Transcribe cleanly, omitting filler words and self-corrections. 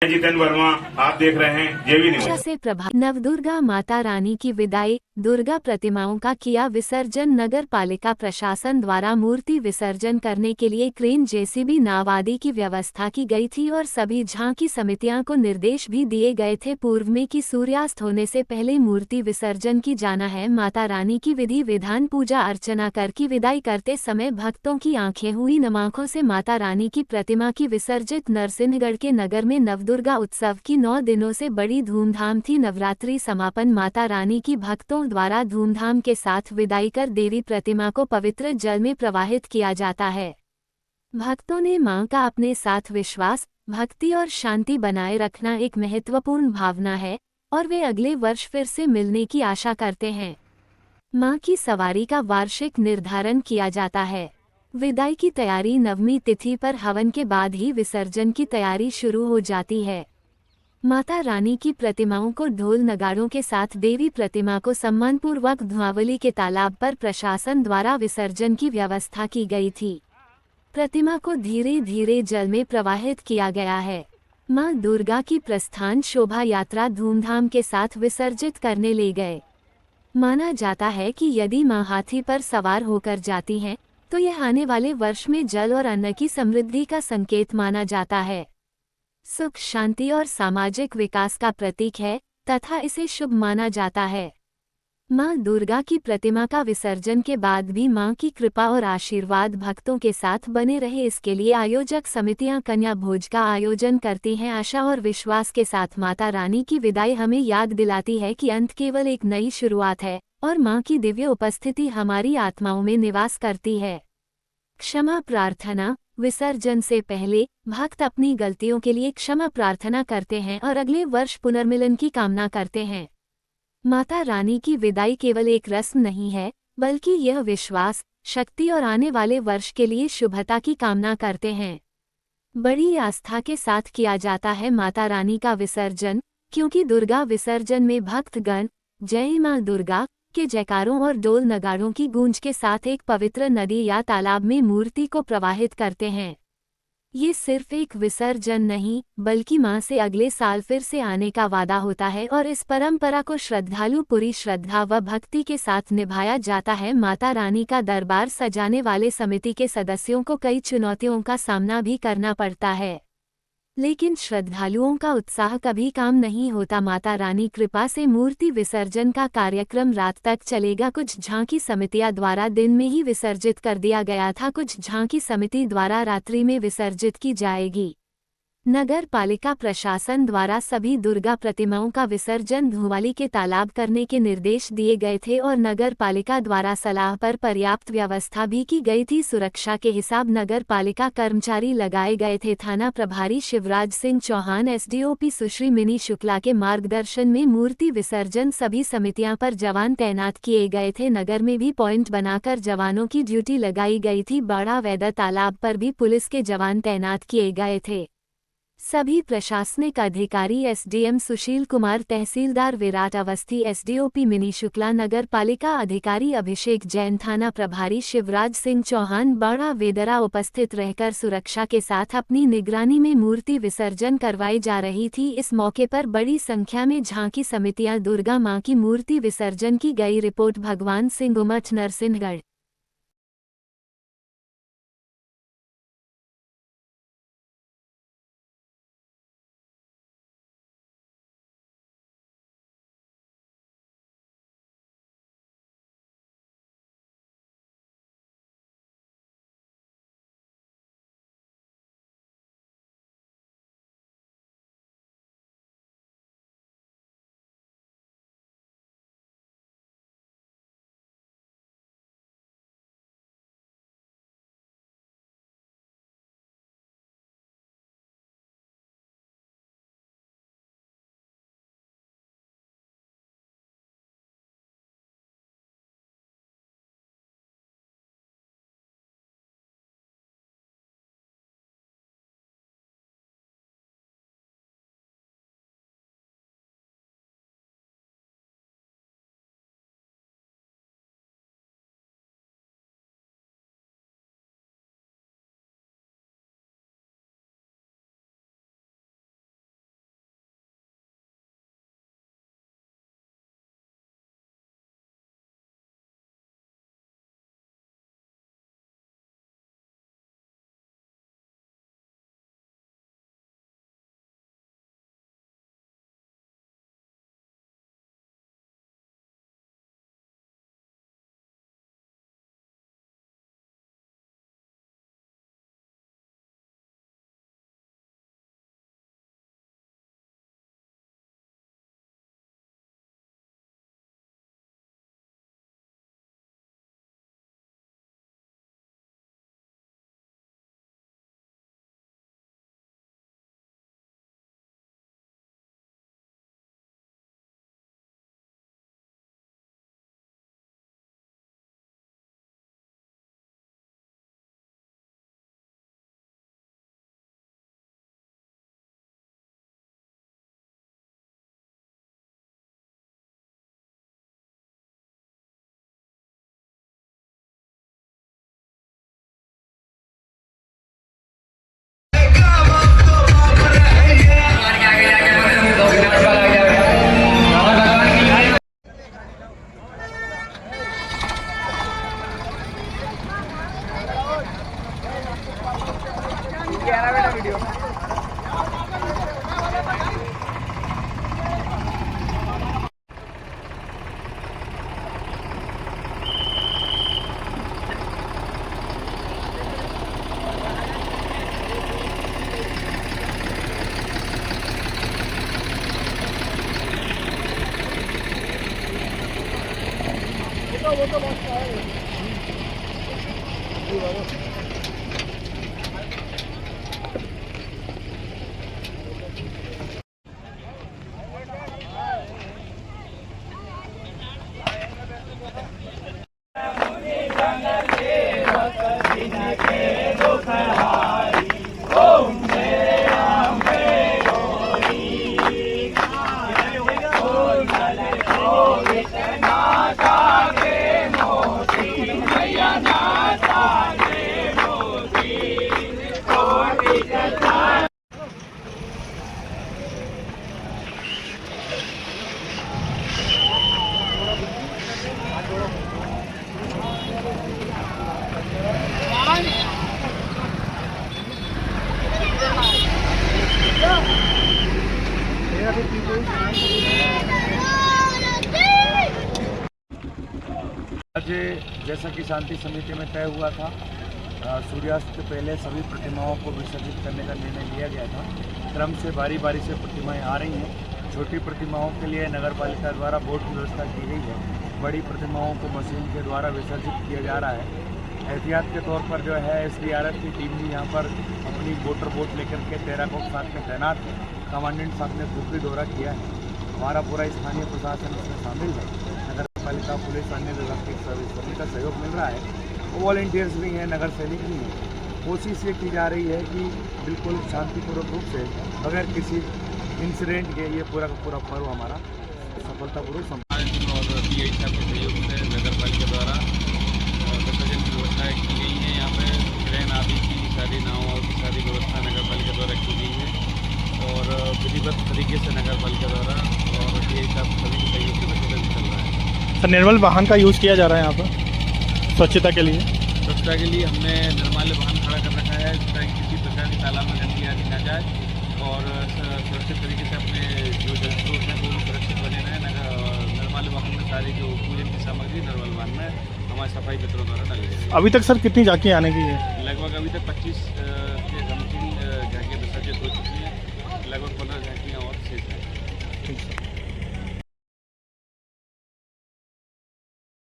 जितेंद्र वर्मा, आप देख रहे हैं जेवी न्यूज। से प्रभा नवदुर्गा माता रानी की विदाई। दुर्गा प्रतिमाओं का किया विसर्जन। नगर पालिका प्रशासन द्वारा मूर्ति विसर्जन करने के लिए क्रेन जेसीबी नाव आदि की व्यवस्था की गई थी और सभी झांकी समितियों को निर्देश भी दिए गए थे पूर्व में कि सूर्यास्त होने से पहले मूर्ति विसर्जन की जाना है। माता रानी की विधि विधान पूजा अर्चना कर की विदाई करते समय भक्तों की आंखें हुई नम। आंखों से माता रानी की प्रतिमा की विसर्जित। नरसिंहगढ़ के नगर में नवदुर्गा उत्सव की 9 दिनों से बड़ी धूमधाम थी। नवरात्रि समापन माता रानी की भक्तों द्वारा धूमधाम के साथ विदाई कर देवी प्रतिमा को पवित्र जल में प्रवाहित किया जाता है। भक्तों ने मां का अपने साथ विश्वास, भक्ति और शांति बनाए रखना एक महत्वपूर्ण भावना है और वे अगले वर्ष फिर से मिलने की आशा करते हैं। मां की सवारी का वार्षिक निर्धारण किया जाता है। विदाई की तैयारी नवमी तिथि पर हवन के बाद ही विसर्जन की तैयारी शुरू हो जाती है। माता रानी की प्रतिमाओं को ढोल नगाड़ों के साथ देवी प्रतिमा को सम्मानपूर्वक धुआंवली के तालाब पर प्रशासन द्वारा विसर्जन की व्यवस्था की गई थी। प्रतिमा को धीरे धीरे जल में प्रवाहित किया गया है। मां दुर्गा की प्रस्थान शोभा यात्रा धूमधाम के साथ विसर्जित करने ले गए। माना जाता है कि यदि मां हाथी पर सवार होकर जाती हैं, तो यह आने वाले वर्ष में जल और अन्न की समृद्धि का संकेत माना जाता है। सुख, शांति और सामाजिक विकास का प्रतीक है तथा इसे शुभ माना जाता है। मां दुर्गा की प्रतिमा का विसर्जन के बाद भी मां की कृपा और आशीर्वाद भक्तों के साथ बने रहे, इसके लिए आयोजक समितियां कन्या भोज का आयोजन करती हैं। आशा और विश्वास के साथ माता रानी की विदाई हमें याद दिलाती है कि अंत केवल एक नई शुरुआत है और मां की दिव्य उपस्थिति हमारी आत्माओं में निवास करती है। क्षमा प्रार्थना। विसर्जन से पहले भक्त अपनी गलतियों के लिए क्षमा प्रार्थना करते हैं और अगले वर्ष पुनर्मिलन की कामना करते हैं। माता रानी की विदाई केवल एक रस्म नहीं है, बल्कि यह विश्वास, शक्ति और आने वाले वर्ष के लिए शुभता की कामना करते हैं। बड़ी आस्था के साथ किया जाता है माता रानी का विसर्जन, क्योंकि दुर्गा विसर्जन में भक्तगण जय मां दुर्गा के जयकारों और डोल नगाड़ों की गूंज के साथ एक पवित्र नदी या तालाब में मूर्ति को प्रवाहित करते हैं। ये सिर्फ एक विसर्जन नहीं, बल्कि मां से अगले साल फिर से आने का वादा होता है और इस परंपरा को श्रद्धालु पूरी श्रद्धा व भक्ति के साथ निभाया जाता है। माता रानी का दरबार सजाने वाले समिति के सदस्यों को कई चुनौतियों का सामना भी करना पड़ता है, लेकिन श्रद्धालुओं का उत्साह कभी काम नहीं होता। माता रानी कृपा से मूर्ति विसर्जन का कार्यक्रम रात तक चलेगा। कुछ झांकी समितियां द्वारा दिन में ही विसर्जित कर दिया गया था, कुछ झांकी समिति द्वारा रात्रि में विसर्जित की जाएगी। नगर पालिका प्रशासन द्वारा सभी दुर्गा प्रतिमाओं का विसर्जन धुआंवली के तालाब करने के निर्देश दिए गए थे और नगर पालिका द्वारा सलाह पर पर्याप्त व्यवस्था भी की गई थी। सुरक्षा के हिसाब नगर पालिका कर्मचारी लगाए गए थे। थाना प्रभारी शिवराज सिंह चौहान, एसडीओपी सुश्री मिनी शुक्ला के मार्गदर्शन में मूर्ति विसर्जन सभी समितियां पर जवान तैनात किए गए थे। नगर में भी पॉइंट बनाकर जवानों की ड्यूटी लगाई गई थी। बड़ा वेदा तालाब पर भी पुलिस के जवान तैनात किए गए थे। सभी प्रशासनिक अधिकारी एसडीएम सुशील कुमार, तहसीलदार विराट अवस्थी, एसडीओपी मिनी शुक्ला, नगर पालिका अधिकारी अभिषेक जैन, थाना प्रभारी शिवराज सिंह चौहान, बड़ा वेदरा उपस्थित रहकर सुरक्षा के साथ अपनी निगरानी में मूर्ति विसर्जन करवाई जा रही थी। इस मौके पर बड़ी संख्या में झांकी समितियां दुर्गा मां की मूर्ति विसर्जन की गई। रिपोर्ट भगवान सिंह उमठ, नरसिंहगढ़। आज जैसा कि शांति समिति में तय हुआ था, सूर्यास्त के पहले सभी प्रतिमाओं को विसर्जित करने का निर्णय लिया गया था। क्रम से बारी बारी से प्रतिमाएं आ रही हैं। छोटी प्रतिमाओं के लिए नगर पालिका द्वारा बोट की व्यवस्था की गई है। बड़ी प्रतिमाओं को मशीन के द्वारा विसर्जित किया जा रहा है। एहतियात के तौर पर जो है SDRF की टीम भी यहाँ पर अपनी मोटर बोट लेकर के टेराकॉक साथ में तैनात है। कमांडेंट साहब ने खुद भी दौरा किया है। हमारा पूरा स्थानीय प्रशासन इसमें शामिल है। नगर पालिका, पुलिस, अन्य विभाग के सभी का सहयोग मिल रहा है। वॉलंटियर्स भी हैं, नगर सैनिक भी हैं। कोशिश ये की जा रही है कि बिल्कुल शांतिपूर्वक रूप से बगैर किसी इंसिडेंट के ये पूरा का पूरा पर्व हमारा सफलतापूर्वक और PI साहब के सहयोग से नगर पालिका द्वारा विसर्जन की व्यवस्था की गई है। यहाँ पे क्रेन आदि की सारी नावों की सारी व्यवस्था नगर पालिका द्वारा की गई है और विधिवत तरीके से नगर पालिका द्वारा और PI साहब सभी के सहयोग से विसर्जन चल रहा है। सर, निर्मल वाहन का यूज़ किया जा रहा है यहाँ पर स्वच्छता के लिए? स्वच्छता के लिए हमने निर्माल्य वाहन खड़ा कर रखा है ताकि किसी प्रकार की तालाब में गंदगी आदि न जाए और सुरक्षित तरीके से अपने जो जल स्रोत हैं वो भी सुरक्षित बने रहें। निर्माल्य वाहन में सारी जो पूजन की सामग्री निर्मल वाहन में हमारे सफाई मित्रों द्वारा डाली गई। अभी तक सर कितनी झांकियाँ आने की है? लगभग अभी तक 25 के समथिंग झांकियाँ विसर्जित हो चुकी हैं